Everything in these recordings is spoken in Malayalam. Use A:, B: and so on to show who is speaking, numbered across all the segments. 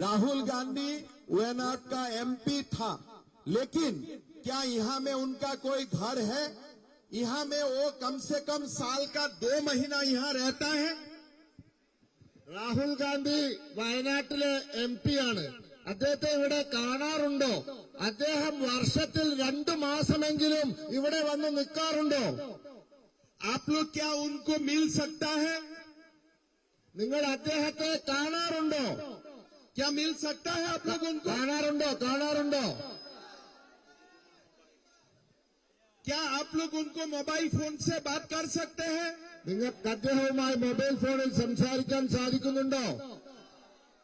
A: राहुल गांधी वायनाड का एमपी था, लेकिन क्या यहाँ में उनका कोई घर है? यहाँ में वो कम से कम साल का 2 महीना यहाँ रहता है।
B: രാഹുൽ ഗാന്ധി വയനാട്ടിലെ MP ആണ്. അദ്ദേഹത്തെ ഇവിടെ കാണാറുണ്ടോ? അദ്ദേഹം വർഷത്തിൽ 2 മാസമെങ്കിലും ഇവിടെ വന്ന് നിൽക്കാറുണ്ടോ?
A: आप लोग क्या उनको मिल सकता है?
B: നിങ്ങൾ അദ്ദേഹത്തെ കാണാറുണ്ടോ?
A: क्या मिल सकता है आप लोग उनको?
B: കാണാറുണ്ടോ?
A: क्या आप लोग उनको मोबाइल फोन से बात कर सकते हैं?
B: നിങ്ങൾക്ക് അദ്ദേഹവുമായി മൊബൈൽ ഫോണിൽ സംസാരിക്കാൻ സാധിക്കുന്നുണ്ടോ?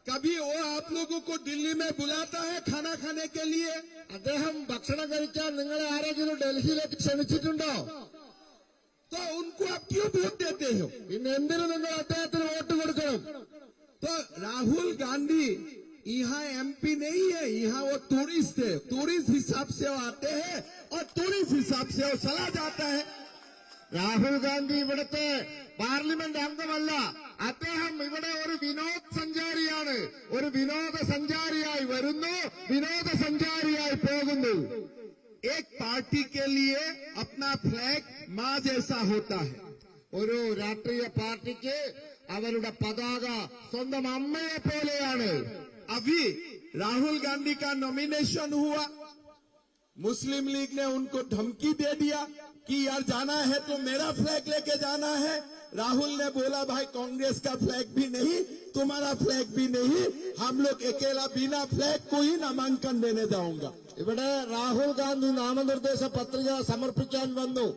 A: कभी वो आप लोगों को दिल्ली में बुलाता है खाना खाने के लिए?
B: അദ്ദേഹം ഭക്ഷണം കഴിക്കാൻ നിങ്ങളെ ആരെങ്കിലും ഡൽഹിയിലേക്ക് ക്ഷണിച്ചിട്ടുണ്ടോ?
A: तो उनको आप क्यों वोट देते हो?
B: പിന്നെ എന്തിനു നിങ്ങൾ അദ്ദേഹത്തിന് വോട്ട് കൊടുക്കണം?
A: तो राहुल गांधी यहाँ एमपी नहीं है, यहाँ वो टूरिस्ट है। टूरिस्ट हिसाब से वो आते हैं और टूरिस्ट हिसाब से वो चला जाता है।
B: രാഹുൽ ഗാന്ധി ഇവിടുത്തെ പാർലമെന്റ് അംഗമല്ല. അദ്ദേഹം ഇവിടെ ഒരു വിനോദസഞ്ചാരിയാണ്. ഒരു വിനോദസഞ്ചാരിയായി വരുന്നു, വിനോദസഞ്ചാരിയായി പോകുന്നു.
A: एक पार्टी के लिए अपना फ्लैग माँ जैसा होता है.
B: ഒരു രാഷ്ട്രീയ പാർട്ടിക്ക് അവരുടെ പതാക സ്വന്തം അമ്മയെ പോലെയാണ്.
A: अभी राहुल गांधी का नॉमिनेशन हुआ, मुस्लिम लीग ने उनको धमकी दे दिया कि यार जाना है तो मेरा फ्लैग लेके जाना है। राहुल ने बोला भाई कांग्रेस का फ्लैग भी नहीं, तुम्हारा फ्लैग भी नहीं, हम लोग अकेला बिना फ्लैग को ही नामांकन देने जाऊंगा.
B: ഇവിടെ രാഹുൽ ഗാന്ധി നാമനിർദ്ദേശ പത്രിക സമർപ്പിക്കാൻ വന്നു.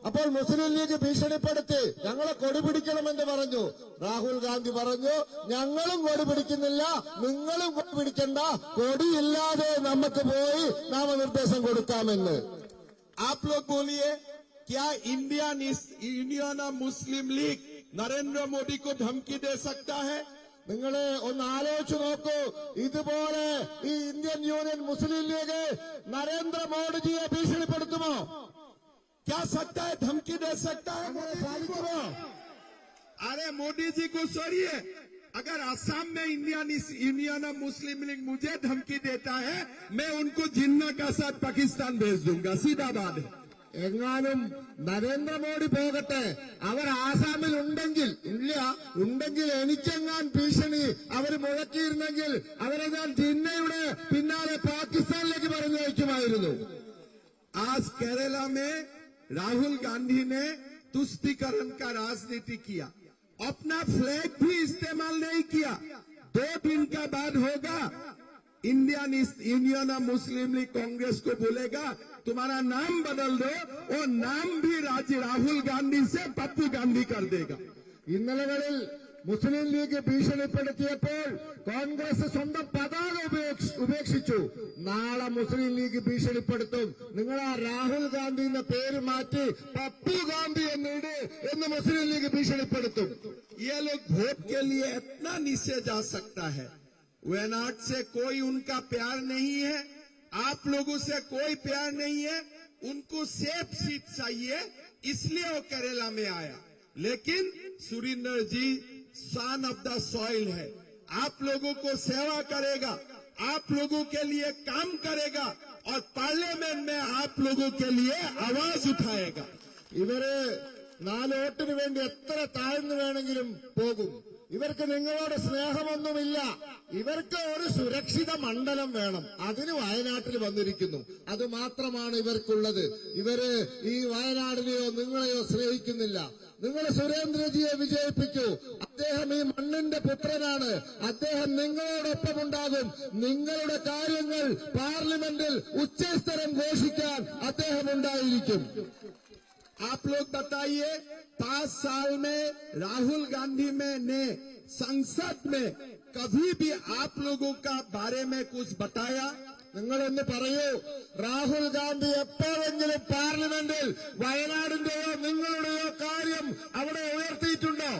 B: അപ്പോൾ മുസ്ലിം ലീഗ് ഭീഷണിപ്പെടുത്തി ഞങ്ങളെ കൊടി പിടിക്കണമെന്ന് പറഞ്ഞു. രാഹുൽ ഗാന്ധി പറഞ്ഞു ഞങ്ങളും കൊടി പിടിക്കുന്നില്ല, നിങ്ങളും കൊടി പിടിക്കണ്ട, കൊടിയില്ലാതെ നമുക്ക് പോയി നാമനിർദ്ദേശം കൊടുക്കാമെന്ന്.
A: आप लोग बोलिए, क्या Indian Muslim league Narendra Modi को धमकी दे सकता है?
B: നിങ്ങളെ ഒന്ന് ആലോചിച്ചു നോക്കൂ. ഇതുപോലെ ഈ ഇന്ത്യൻ യൂണിയൻ മുസ്ലിം ലീഗ് നരേന്ദ്രമോദിജിയെ ഭീഷണിപ്പെടുത്തുമോ?
A: क्या सकता है? धमकी दे सकता है?
B: സാധിക്കുമോ?
A: अरे मोदी जी को छोड़िए, अगर असम में इंडियन मुस्लिम लीग मुझे धमकी देता है, मैं उनको जिन्ना का साथ पाकिस्तान भेज दूंगा. सीधा बात है.
B: എങ്ങാനും നരേന്ദ്രമോദി പോകട്ടെ, അവർ ആസാമിൽ ഉണ്ടെങ്കിൽ എനിക്കെങ്ങാൻ ഭീഷണി അവർ മുഴക്കിയിരുന്നെങ്കിൽ അവരെ ഞാൻ ജിന്നയുടെ പിന്നാലെ പാകിസ്ഥാനിലേക്ക് പറഞ്ഞയക്കുമായിരുന്നു.
A: आज केरला में राहुल गांधी ने तुष्टीकरण का राजनीति किया, अपना फ्लैग भी इस्तेमाल नहीं किया. 2 दिन का बाद होगा, इंडियन मुस्लिम लीग कांग्रेस को बोलेगा तुम्हारा नाम बदल दो, और नाम भी राहुल गांधी से पप्पू गांधी कर देगा.
B: ഇന്നലകളിൽ മുസ്ലിം ലീഗ് ഭീഷണിപ്പെടുത്തിയപ്പോൾ കോൺഗ്രസ് സ്വന്തം പതാക ഉപേക്ഷിച്ചു. നാളെ മുസ്ലിം ലീഗ് ഭീഷണിപ്പെടുത്തും, നിങ്ങൾ ആ രാഹുൽ ഗാന്ധി എന്ന പേര് മാറ്റി പപ്പു ഗാന്ധി എന്നിട് എന്ന് മുസ്ലിം ലീഗ് ഭീഷണിപ്പെടുത്തും.
A: ये लोग वोट के लिए इतना नीचे जा सकता है. वायनाड से कोई उनका प्यार नहीं है, आप लोगों से कोई प्यार नहीं है, उनको सेफ सीट चाहिए, इसलिए वो केरला में आया. लेकिन सुरेंद्र जी सन ऑफ द सॉइल है, आप लोगों को सेवा करेगा, आप लोगों के लिए काम करेगा, और पार्लियामेंट में आप लोगों के लिए आवाज उठाएगा.
B: ഇവര് 4 വോട്ടിന് വേണ്ടി എത്ര താഴ്ന്നു വേണമെങ്കിലും പോകും. ഇവർക്ക് നിങ്ങളോട് സ്നേഹമൊന്നുമില്ല. ഇവർക്ക് ഒരു സുരക്ഷിത മണ്ഡലം വേണം. അതിന് വയനാട്ടിൽ വന്നിരിക്കുന്നു. അത് മാത്രമാണ് ഇവർക്കുള്ളത്. ഇവര് ഈ വയനാടിനെയോ നിങ്ങളെയോ സ്നേഹിക്കുന്നില്ല. നിങ്ങൾ സുരേന്ദ്രജിയെ വിജയിപ്പിക്കൂ. അദ്ദേഹം ഈ മണ്ണിന്റെ പുത്രനാണ്. അദ്ദേഹം നിങ്ങളോടൊപ്പമുണ്ടാകും. നിങ്ങളുടെ കാര്യങ്ങൾ പാർലമെന്റിൽ ഉച്ചസ്ഥരം ഘോഷിക്കാൻ അദ്ദേഹം ഉണ്ടായിരിക്കും.
A: आप लोग बताइए, 5 साल में राहुल गांधी ने संसद में कभी भी आप लोगों का बारे में कुछ बताया?
B: നിങ്ങളൊന്ന് പറയൂ, രാഹുൽ ഗാന്ധി എപ്പോഴെങ്കിലും പാർലമെന്റിൽ വയനാടിന്റെയോ നിങ്ങളുടെയോ കാര്യം അവിടെ ഉയർത്തിയിട്ടുണ്ടോ?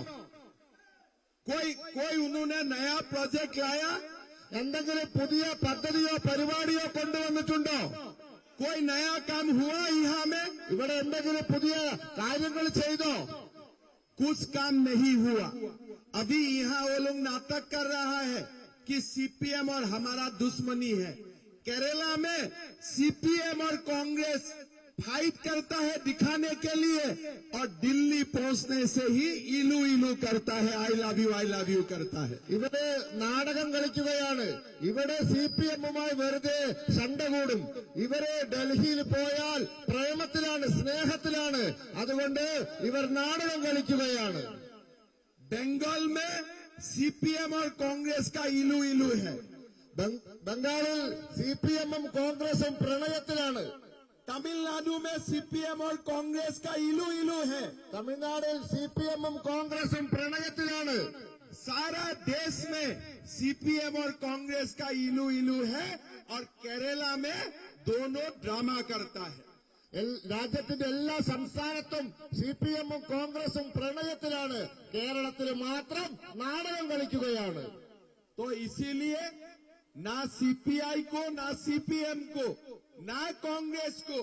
A: कोई उन्होंने नया प्रोजेक्ट लाया?
B: എന്തെങ്കിലും പുതിയ പദ്ധതിയോ പരിപാടിയോ കൊണ്ടുവന്നിട്ടുണ്ടോ?
A: कोई नया काम हुआ यहाँ में?
B: ഇവിടെ എന്തെങ്കിലും പുതിയ കാര്യങ്ങൾ ചെയ്തോ?
A: कुछ काम नहीं हुआ. अभी यहाँ वो लोग नाटक कर रहा है कि सीपीएम और हमारा दुश्मनी है। केरला में सीपीएम और कांग्रेस फाइट करता है दिखाने के लिए, और दिल्ली पहुंचने से ही इलू इलू करता है, आई लव यू करता है।
B: ഇവിടെ നാടകം കളിക്കുകയാണ്. ഇവിടെ സിപിഎമ്മുമായി വെറുതെ ശണ്ട കൂടും. ഇവര് ഡൽഹിയിൽ പോയാൽ പ്രേമത്തിലാണ്, സ്നേഹത്തിലാണ്. അതുകൊണ്ട് ഇവർ നാടകം കളിക്കുകയാണ്.
A: बंगाल में सीपीएम और कांग्रेस का इलू इलू है।
B: ബംഗാളിൽ സിപിഎമ്മും കോൺഗ്രസും പ്രണയത്തിലാണ്.
A: तमिलनाडु में सीपीएम और कांग्रेस का इलू इलू है।
B: തമിഴ്നാടിൽ സിപിഎമ്മും കോൺഗ്രസും പ്രണയത്തിലാണ്.
A: सारा देश में सीपीएम और कांग्रेस का इलू इलू है, और केरला में दोनों ड्रामा करता है।
B: രാജ്യത്തിന്റെ എല്ലാ സംസ്ഥാനത്തും സിപിഎമ്മും കോൺഗ്രസും പ്രണയത്തിലാണ്. കേരളത്തിൽ മാത്രം നാടകം കളിക്കുകയാണ്.
A: तो इसीलिए ना सीपीआई को, ना सीपीएम को, ना कांग्रेस को,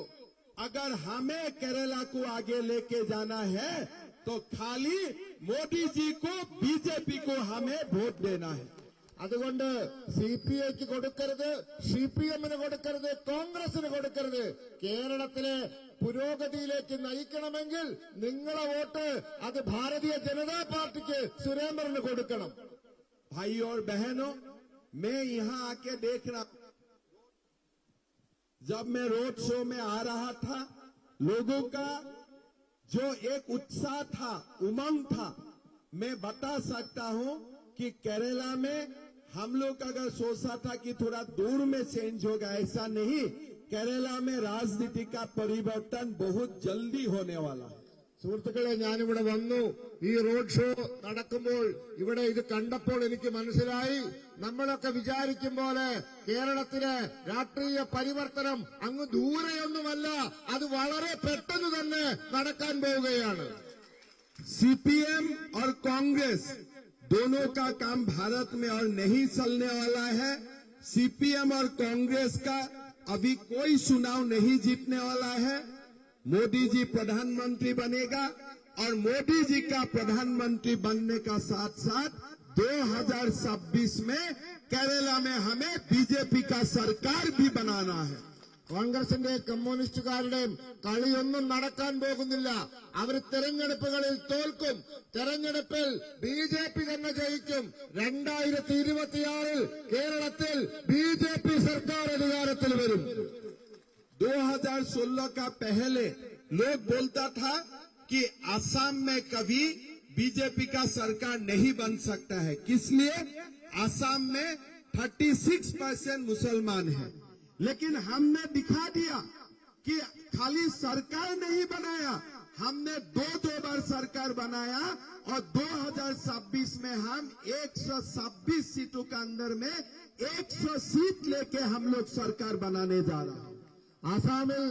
A: अगर हमें केरला को आगे लेके जाना है तो खाली मोदी जी को, बीजेपी को हमें वोट देना है।
B: അതുകൊണ്ട് സിപിഐക്ക് കൊടുക്കരുത്, സിപിഎമ്മിന് കൊടുക്കരുത്, കോൺഗ്രസിന് കൊടുക്കരുത്. കേരളത്തിലെ പുരോഗതിയിലേക്ക് നയിക്കണമെങ്കിൽ നിങ്ങളെ വോട്ട് അത് ഭാരതീയ ജനതാ പാർട്ടിക്ക്, സുരേന്ദ്രന് കൊടുക്കണം.
A: भाई और बहनों, मैं यहाँ आके देख रहा, जब मैं रोड शो में आ रहा था, लोगों का जो एक उत्साह था, उमंग था, मैं बता सकता हूँ कि केरला में हम लोग अगर सोचा था कि थोड़ा दूर में चेंज होगा, ऐसा नहीं। केरला में राजनीति का परिवर्तन बहुत जल्दी होने वाला है।
B: സുഹൃത്തുക്കളെ, ഞാനിവിടെ വന്നു. ഈ റോഡ് ഷോ നടക്കുമ്പോൾ ഇവിടെ ഇത് കണ്ടപ്പോൾ എനിക്ക് മനസ്സിലായി, നമ്മളൊക്കെ വിചാരിക്കും പോലെ കേരളത്തിലെ രാഷ്ട്രീയ പരിവർത്തനം അങ്ങ് ദൂരെയൊന്നുമല്ല, അത് വളരെ പെട്ടെന്ന് തന്നെ നടക്കാൻ പോവുകയാണ്.
A: सीपीएम और कांग्रेस दोनों का काम भारत में और नहीं चलने वाला है। सीपीएम और कांग्रेस का अभी कोई चुनाव नहीं जीतने वाला है। मोदी जी प्रधानमंत्री बनेगा, और मोदी जी का प्रधानमंत्री बनने का साथ साथ 2026 में केरला में हमें बीजेपी का सरकार भी बनाना है।
B: കോൺഗ്രസിന്റെ കമ്മ്യൂണിസ്റ്റുകാരുടെയും കളിയൊന്നും നടക്കാൻ പോകുന്നില്ല. അവർ തെരഞ്ഞെടുപ്പുകളിൽ തോൽക്കും. തെരഞ്ഞെടുപ്പിൽ ബിജെപി തന്നെ ജയിക്കും. 2026 കേരളത്തിൽ ബിജെപി സർക്കാർ അധികാരത്തിൽ വരും.
A: 2016 का पहले लोग बोलता था कि असम में कभी बीजेपी का सरकार नहीं बन सकता है। किस लिए? असम में 36% मुसलमान हैं। लेकिन हमने दिखा दिया कि खाली सरकार नहीं बनाया, हमने दो बार सरकार बनाया, और 2026 में हम 126 सीटों के अंदर में 100 सीट लेके हम लोग सरकार बनाने जा रहे हैं।
B: ആസാമിൽ